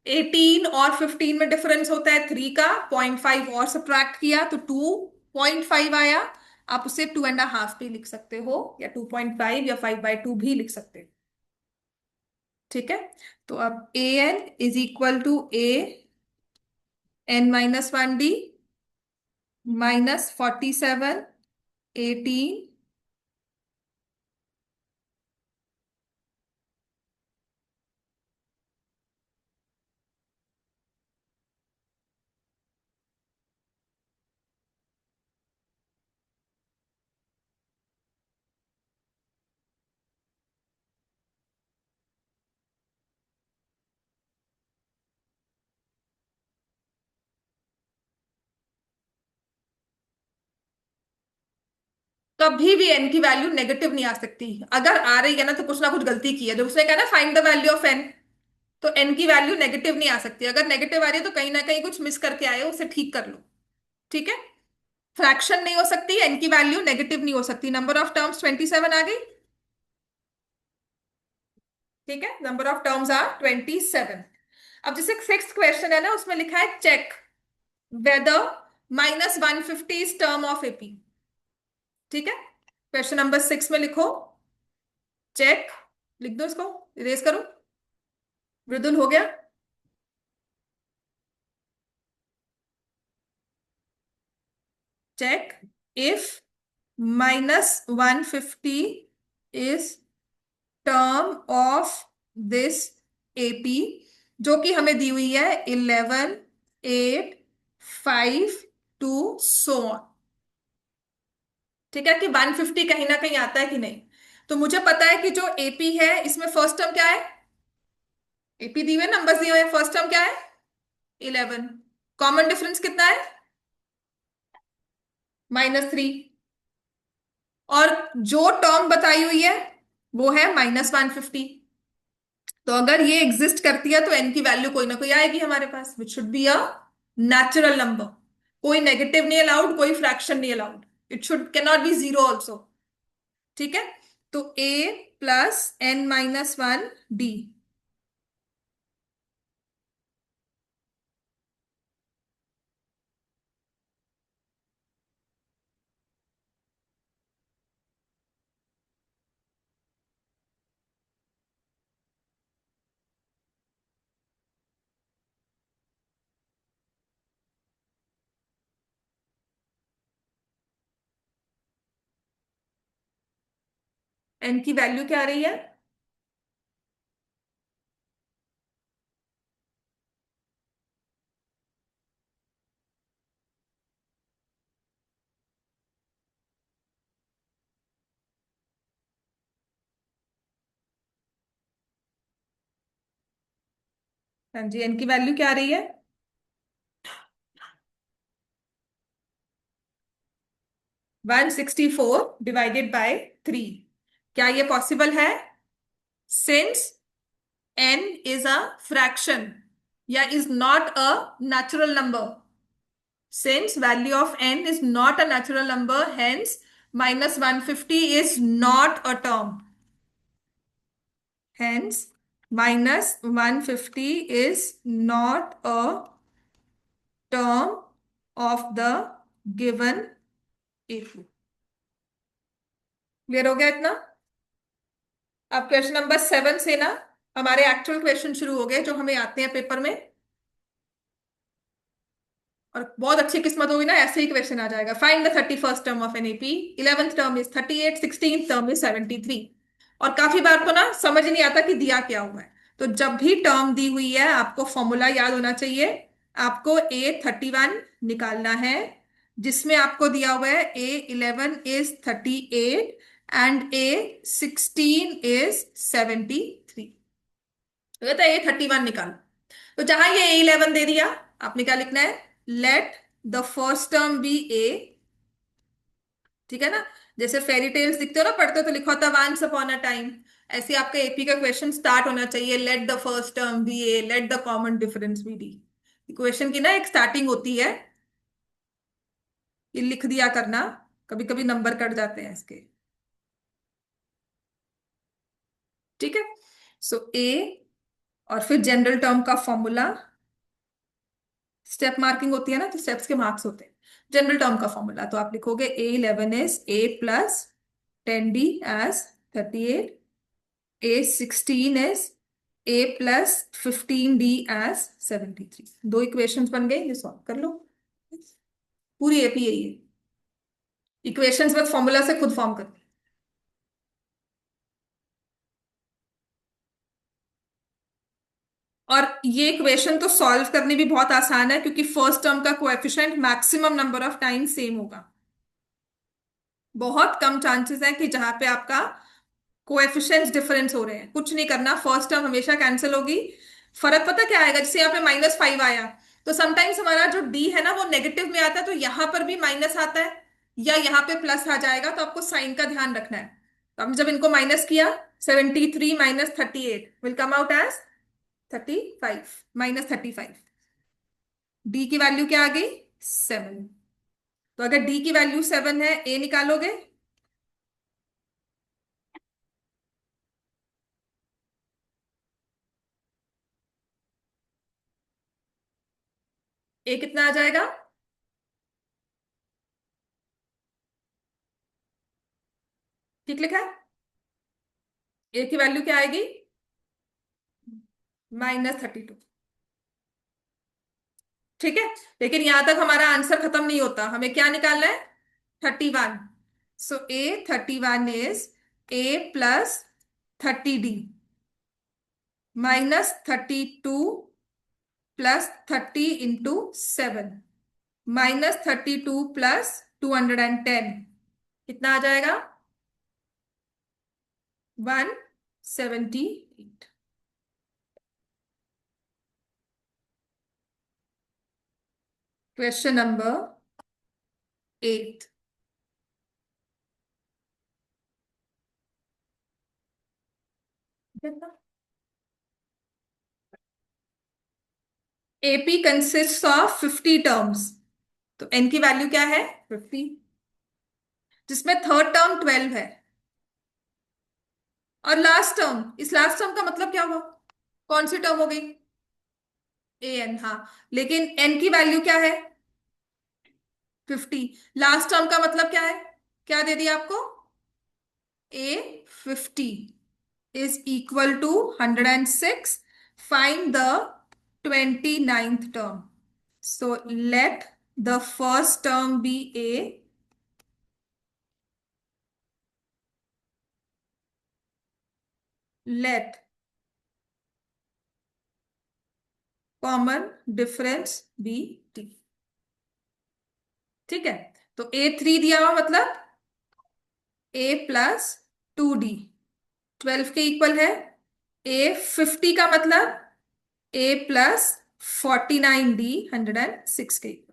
18 और 15 में डिफरेंस होता है 3 का, 0.5 और सब्ट्रैक्ट किया तो 2.5 आया। आप उसे 2.5 भी लिख सकते हो, या 2.5 या 5/2 भी लिख सकते हो। ठीक है। तो अब an = an-1d -47 18। कभी भी एन की वैल्यू नेगेटिव नहीं आ सकती। अगर आ रही है ना कुछ गलती की है। जब उसने कहा ना find the value of n, तो एन की वैल्यू नेगेटिव नहीं आ सकती। अगर नेगेटिव आ रही है तो कहीं ना कहीं कुछ मिस करके आए हो, उसे ठीक कर लो। ठीक है। फ्रैक्शन नहीं हो सकती, एन की वैल्यू नेगेटिव नहीं हो सकती। नंबर ऑफ टर्म्स 27 आ गई। ठीक है, नंबर ऑफ टर्म्स आर 27। अब जैसे सिक्स्थ क्वेश्चन है ना, उसमें लिखा है check whether -150 is term of AP. ठीक है। क्वेश्चन नंबर 6 में लिखो चेक, लिख दो इसको, इरेज करो। मृदुल हो गया। Check if -150 is term of this AP, जो कि हमें दी हुई है 11 8 5 2 सो ऑन। ठीक है, कि 150 कहीं ना कहीं आता है कि नहीं। तो मुझे पता है कि जो एपी है इसमें फर्स्ट टर्म क्या है, एपी दी हुए नंबर्स दिए हुए हैं, फर्स्ट टर्म क्या है 11। कॉमन डिफरेंस कितना है -3। और जो टर्म बताई हुई है वो है -150। तो अगर ये एग्जिस्ट करती है तो एन की वैल्यू कोई ना कोई आएगी हमारे पास, which should be a natural number. कोई नेगेटिव नहीं अलाउड, कोई फ्रैक्शन नहीं allowed. It should can not be zero also. ठीक है। तो a + n-1 d। n की वैल्यू क्या आ रही है? 'हाँ जी, n की वैल्यू क्या आ रही है? 164/3। क्या ये पॉसिबल है? Since n is a fraction या is not a natural number, since value of n is not a natural number, hence -150 is not a term. Hence -150 is not a term of the given AP. Clear हो गया इतना? अब question number 7 से ना हमारे actual question शुरू हो गए जो हमें आते हैं पेपर में। और बहुत अच्छी किस्मत होगी ना, ऐसे ही क्वेश्चन आ जाएगा। Find the 31st term of an AP. 11th term is 38, 16th term is 73। और काफी बार तो ना समझ नहीं आता कि दिया क्या हुआ है। तो जब भी टर्म दी हुई है आपको फॉर्मूला याद होना चाहिए। आपको A31 निकालना है, जिसमें आपको दिया हुआ है A11 is 38 and A 16 is 73। तो कहता है A31 निकालो। तो जहां ये A11 दे दिया, आपने क्या लिखना है? Let the first term be A. ठीक है ना? जैसे फेरी टेल्स दिखते हो ना, पढ़ते हो तो लिखा होता है वंस अपॉन अ टाइम। ऐसे आपका एपी का क्वेश्चन स्टार्ट होना चाहिए, let the first term be a, let the common difference be d. Question की ना एक स्टार्टिंग होती है, ये लिख दिया करना, कभी कभी नंबर कट जाते हैं इसके। ठीक है। सो ए, और फिर जनरल टर्म का फॉर्मूला, स्टेप मार्किंग होती है ना, तो स्टेप्स के मार्क्स होते हैं। जनरल टर्म का फॉर्मूला तो आप लिखोगे A11 is A plus 10D as 38, A16 is A plus 15D as 73। दो इक्वेशंस बन गए, ये सॉल्व कर लो। पूरी एपी यही है, इक्वेशंस बस फॉर्मूला से खुद फॉर्म करनी। और ये इक्वेशन तो सॉल्व करनी भी बहुत आसान है, क्योंकि फर्स्ट टर्म का coefficient maximum number of time same होगा। बहुत कम चांसेस है कि जहां पे आपका कोएफिशिएंट्स डिफरेंस हो रहे हैं। कुछ नहीं करना, फर्स्ट टर्म हमेशा कैंसिल होगी। फर्क पता क्या आएगा? जैसे यहाँ पे -5 आया, तो समटाइम्स हमारा जो डी है ना वो नेगेटिव में आता है, तो यहां पर भी माइनस आता है, या यहाँ पे प्लस आ जाएगा, तो आपको साइन का ध्यान रखना है। तो हमने जब इनको माइनस किया, 73 minus 38 will come out as 35, -35। D की वैल्यू क्या आ गई? 7। तो अगर डी की वैल्यू 7 है, ए निकालोगे? ए कितना आ जाएगा? ठीक लिखा है? ए की वैल्यू क्या आएगी? -32। ठीक है। लेकिन यहां तक हमारा आंसर खत्म नहीं होता, हमें क्या निकालना है? 31। सो A31 is A plus 30D -32 plus 30 into 7, -32 plus 210, कितना आ जाएगा? 178। Question number 8। AP consist of 50 terms, तो एन की वैल्यू क्या है? 50, जिसमें थर्ड टर्म 12 है, और लास्ट टर्म, इस लास्ट टर्म का मतलब क्या हुआ? कौन सी टर्म हो गई? ए एन, हाँ। लेकिन एन की वैल्यू क्या है? 50। लास्ट टर्म का मतलब क्या है? क्या दे दिया आपको? A50 is equal to 106। Find the 29th term. So let the first term be A, let common difference be t. ठीक है। तो A3 दिया हुआ मतलब A प्लस 2D 12 के इक्वल है। A50 का मतलब A प्लस 49D 106 के इक्वल।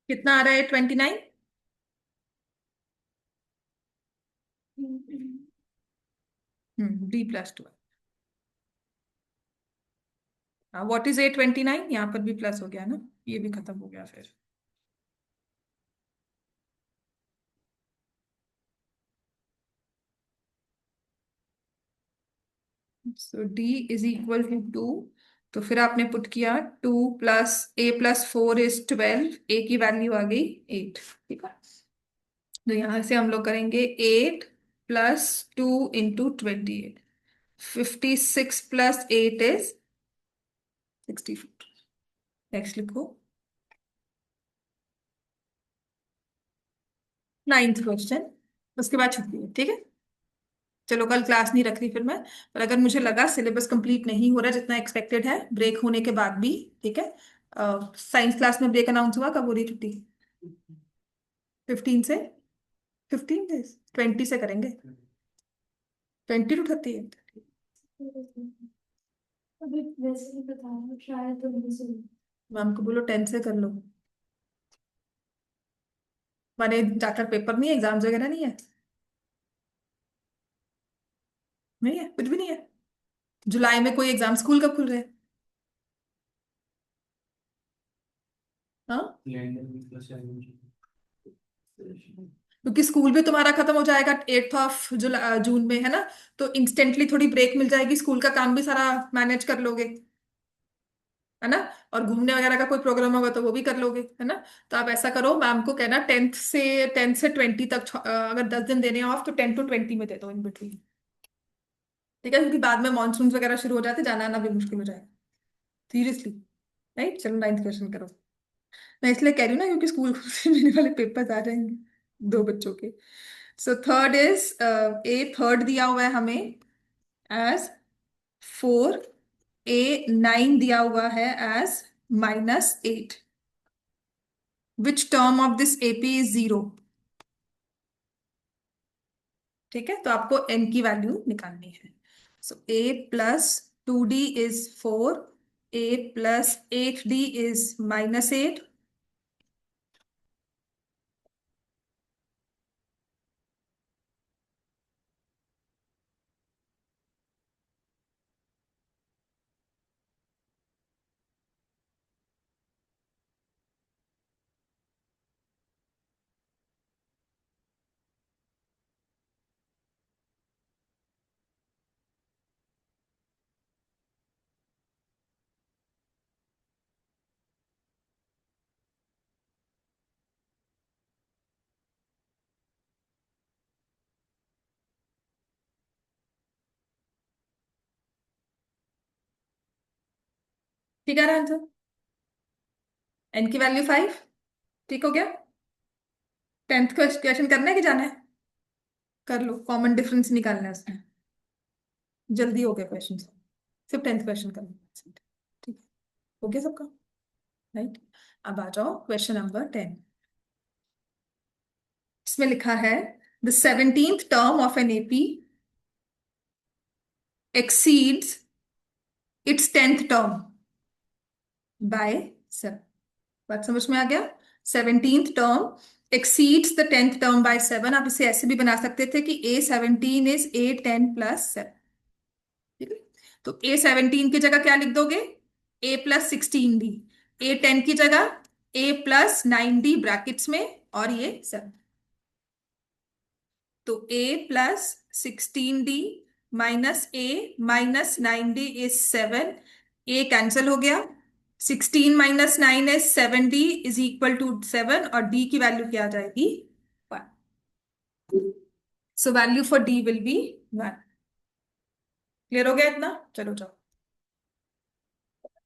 कितना आ रहा है 29? D+12। What is A29? यहाँ पर भी प्लस हो गया ना, ये भी खत्म हो गया फिर। सो D = 2। तो फिर आपने पुट किया 2 + A+4 = 12, A की वैल्यू आ गई 8। ठीक है, तो यहां से हम लोग करेंगे 8 + 2 × 28। 56 + 8 = 64। नेक्स्ट लिखो। 9th question. उसके बाद छुट्टी है, ठीक है। चलो कल क्लास नहीं रख रही फिर मैं। पर अगर मुझे लगा सिलेबस कंप्लीट नहीं हो रहा जितना एक्सपेक्टेड है ब्रेक होने के बाद भी, ठीक है। साइंस क्लास में ब्रेक अनाउंस हुआ, कब हो रही छुट्टी? 15 से। 15 डेज, 20 से करेंगे। 20 to 30। अभी वैसे ही बता रहा हूँ, शायद तो नहीं सुनी। मैम को बोलो 10 से कर लो। माने जाकर पेपर नहीं है, एग्जाम्स वगैरह नहीं है? नहीं है, कुछ भी नहीं है। जुलाई में कोई एग्जाम, स्कूल कब खुल रहे हैं? हाँ, क्योंकि स्कूल भी तुम्हारा खत्म हो जाएगा 8 जून में, है ना। तो इंस्टेंटली थोड़ी ब्रेक मिल जाएगी, स्कूल का काम भी सारा मैनेज कर लोगे, है ना। और घूमने वगैरह का कोई प्रोग्राम होगा तो वो भी कर लोगे, है ना। तो आप ऐसा करो, मैम को कहना 10 से 20 तक, अगर 10 दिन देने ऑफ तो 10 to 20 में दे दो इन बिटवीन। ठीक है, क्योंकि बाद में मानसून वगैरह शुरू हो जाते, जाना आना भी मुश्किल हो जाएगा। सीरियसली। राइट, चलो 9th क्वेश्चन करो। मैं इसलिए कह रही हूँ ना क्योंकि स्कूल से मेरे वाले पेपर्स आ जाएंगे, दो बच्चों के। सो थर्ड दिया हुआ है हमें एज 4। A9 दिया हुआ है as -8। Which term of this AP is 0? ठीक है, तो आपको n की वैल्यू निकालनी है। सो A+2D इज 4। A+8D is -8। ठीक है ना आंसर? n की वैल्यू 5। ठीक हो गया। 10th क्वेश्चन करना है कि जाना है? कर लो, कॉमन डिफरेंस निकालना है उसमें। जल्दी हो गया क्वेश्चन। सिर्फ 10th क्वेश्चन करना है। ठीक है, हो गया सबका। राइट, अब आ जाओ क्वेश्चन नंबर 10। इसमें लिखा है the 17th term of an AP exceeds its 10th term by 7। बात समझ में आ गया? 17th term exceeds the 10th term by 7। आप इसे ऐसे भी बना सकते थे कि A17 is A10 + 7। ठीक है, तो A17 की जगह क्या लिख दोगे? A+16D। A10 की जगह A+9D ब्रैकेट्स में, और ये 7। तो A+16D -A -9D is 7। A cancel हो गया। 16 - 9 is 7D = 7, और D की वैल्यू क्या आ जाएगी? 1। So value for D will be 1। Clear हो गया इतना? चलो जाओ।